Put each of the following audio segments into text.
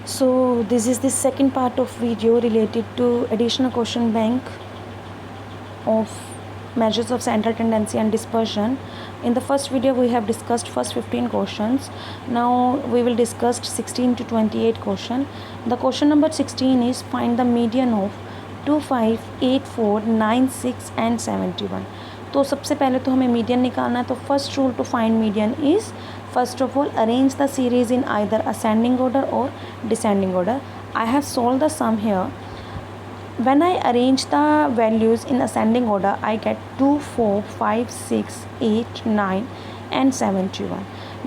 So this is the second part of video related to additional question bank of measures of central tendency and dispersion. In the first video we have discussed first 15 questions. Now we will discuss 16 to 28 question. The question number 16 is find the median of 2, 5, 8, 4, 9, 6 and 71. तो सबसे पहले तो हमें median निकालना है. तो first rule to find median is first of all arrange the series in either ascending order or descending order. I have solved the sum here. When I arrange the values in ascending order, I get 2, 4, 5, 6, 8, 9 and 71.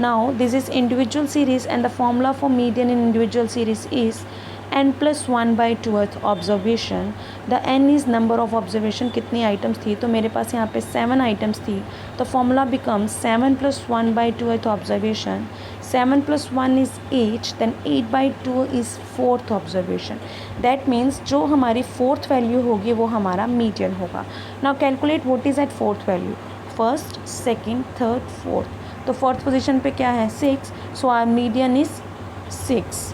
Now this is individual series and the formula for median in individual series is n plus 1 by 2th observation. The n is number of observation. कितनी items थी, तो मेरे पास यहाँ पे 7 items थी, तो formula becomes 7 plus 1 by 2th observation. 7 plus 1 is 8, then 8 by 2 is 4th observation. That means जो हमारी 4th value होगी वो हमारा median होगा. Now calculate what is at 4th value. First, second, third, fourth. तो 4th position पे क्या है 6, so our median is 6.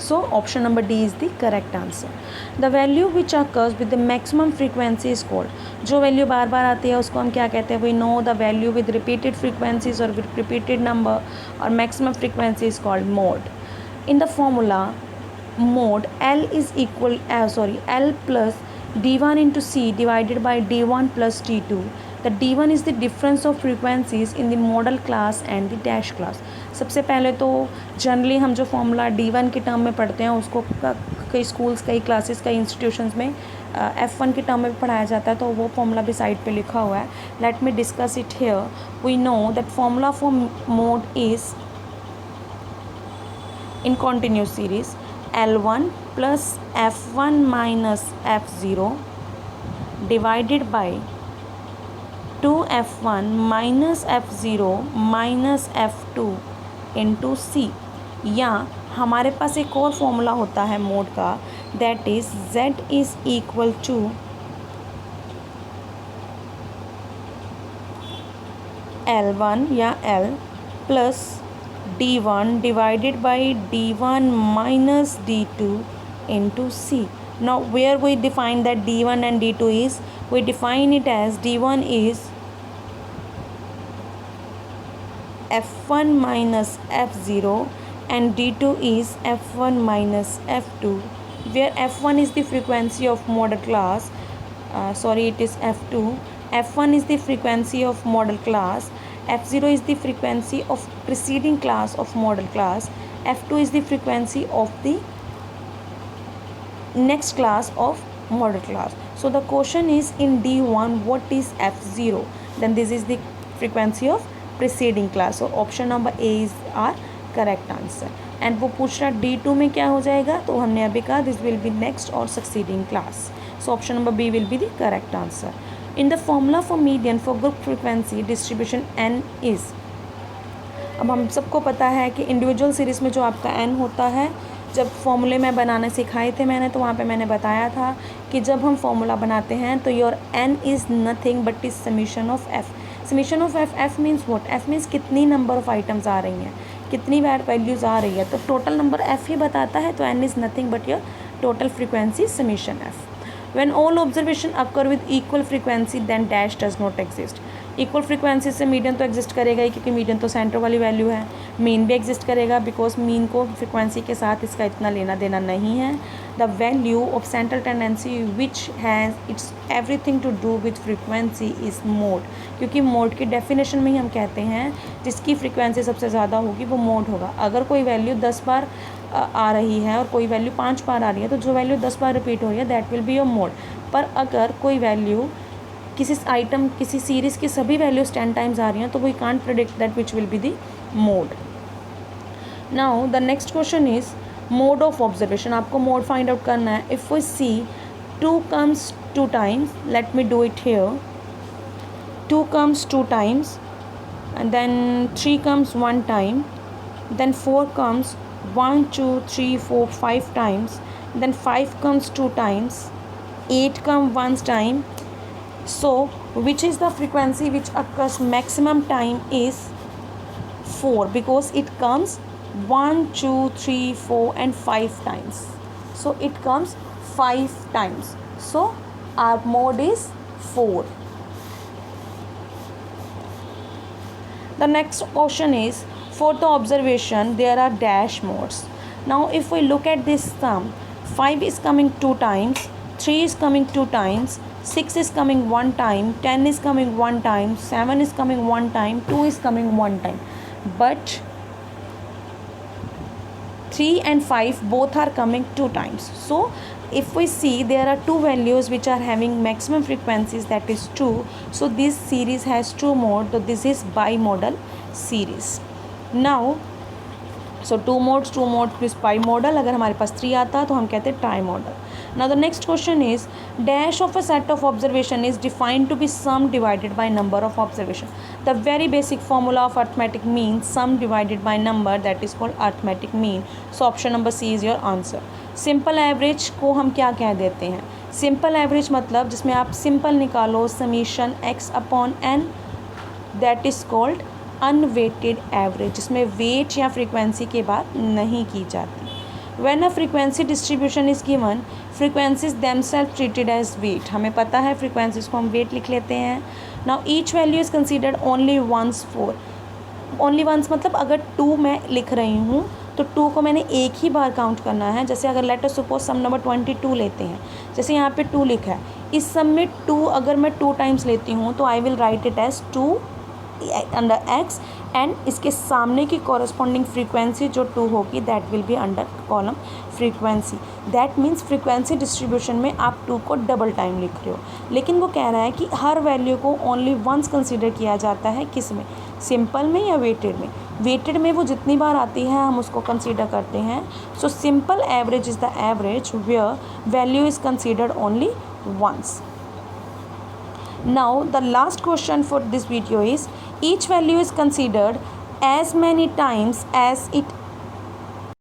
So option number D is the correct answer. The value which occurs with the maximum frequency is called. जो value बार बार आती है उसको हम क्या कहते हैं. We know the value with repeated frequencies or with repeated number or maximum frequency is called mode. In the formula mode L is equal L plus D1 into C divided by D1 plus D2. The D1 is the difference of frequencies in the modal class and the dash class. सबसे पहले तो generally हम जो formula D1 के term में पढ़ते हैं उसको कई स्कूल्स कई क्लासेस कई इंस्टीट्यूशंस में F1 के टर्म में पढ़ाया जाता है, तो वो फॉर्मूला भी साइड पे लिखा हुआ है. Let me discuss it here. We know that formula for mode is in continuous series L1 plus F1 minus F0 divided by 2F1 minus F0 minus F2 into C. या हमारे पास एक और formula होता है मोड का, that is Z is equal to L1 या L plus D1 divided by D1 minus D2 into C. Now where we define that D1 and D2 is, we define it as D1 is F1 minus F0 and D2 is F1 minus F2, where F1 is the frequency of modal class, it is F2. F1 is the frequency of modal class, F0 is the frequency of preceding class of modal class, F2 is the frequency of the next class of modal class. So the question is in D1 what is F0, then this is the frequency of preceding class. So option number A is our correct answer. And वो पूछ रहा D2 में क्या हो जाएगा, तो हमने अभी कहा this will be next or succeeding class. So option number B will be the correct answer. In the formula for median for group frequency distribution n is, अब हम सबको पता है कि इंडिविजुअल सीरीज़ में जो आपका n होता है, जब फॉर्मूले में बनाने सिखाए थे मैंने, तो वहाँ पे मैंने बताया था कि जब हम फॉर्मूला बनाते हैं तो your n is nothing but is summation of f. Summation of f, f means what, f means कितनी नंबर ऑफ आइटम्स आ रही हैं, कितनी वैल्यूज़ आ रही है, तो टोटल नंबर f ही बताता है. तो n is nothing but your total frequency summation f. When all observation occur with equal frequency then dash does not exist. Equal frequency से मीडियन तो एग्जिस्ट करेगा ही, क्योंकि मीडियन तो सेंटर वाली वैल्यू है. मीन भी एग्जिस्ट करेगा बिकॉज मीन को फ्रीक्वेंसी के साथ इसका इतना लेना देना नहीं है. The value of central tendency which has its everything to do with frequency is mode, क्योंकि मोड की डेफिनेशन में ही हम कहते हैं जिसकी फ्रीक्वेंसी सबसे ज़्यादा होगी वो मोड होगा. अगर कोई वैल्यू 10 बार आ रही है और कोई वैल्यू 5 बार आ रही है, तो जो वैल्यू 10 बार रिपीट हो रही है that will be your mode. पर अगर कोई वैल्यू किसी सीरीज़ की सभी वैल्यूज 10 टाइम्स आ रही हैं, तो we can't predict that which will be the mode. Now the next question is mode of observation. आपको मोड फाइंड आउट करना है. If we see 2 comes 2 times, let me do it here. 2 comes 2 times and then 3 comes 1 time, then 4 comes 1 2 3 4 5 times, then 5 comes 2 times, 8 comes 1 time. So which is the frequency which occurs maximum time is 4, because it comes 1, 2, 3, 4 and 5 times. So it comes 5 times. So our mode is 4. The next question is, for the observation there are dash modes. Now if we look at this sum, 5 is coming 2 times, 3 is coming 2 times, 6 is coming 1 time, 10 is coming 1 time, 7 is coming 1 time, 2 is coming 1 time. But 3 and 5 both are coming 2 times. So if we see there are two values which are having maximum frequencies, that is 2. So this series has 2 modes. So this is bimodal series. Now so 2 modes plus bimodal. अगर हमारे पास 3 आता तो हम कहते हैं trimodal. Now the next question is, dash of a set of observation is defined to be sum divided by number of observation. The very basic formula of arithmetic mean, sum divided by number, that is called arithmetic mean. So option number C is your answer. Simple average को हम क्या कह देते हैं? Simple average मतलब जिसमें आप simple निकालो summation x upon n, that is called unweighted average, जिसमें वेट या फ्रीक्वेंसी के बाद नहीं की जाती. When a frequency distribution is given, frequencies themselves treated as weight. हमें पता है फ्रीक्वेंसीज को हम वेट लिख लेते हैं. Now each value is considered only once for. Only once मतलब अगर 2 मैं लिख रही हूँ तो 2 को मैंने एक ही बार काउंट करना है. जैसे अगर let us suppose some number 22 लेते हैं, जैसे यहाँ पे 2 लिखा है, इस सम में 2 अगर मैं 2 टाइम्स लेती हूँ तो I will write it as 2 under x, and इसके सामने की कॉरस्पॉन्डिंग फ्रीक्वेंसी जो 2 होगी that will be under column frequency. That means frequency distribution में आप 2 को डबल टाइम लिख रहे हो. लेकिन वो कह रहा है कि हर वैल्यू को ओनली वंस कंसीडर किया जाता है. किस में? सिंपल में या वेटेड में? वेटेड में वो जितनी बार आती है हम उसको कंसीडर करते हैं. So simple average is the average where value is considered only once. Now the last question for this video is, each value is considered as many times as it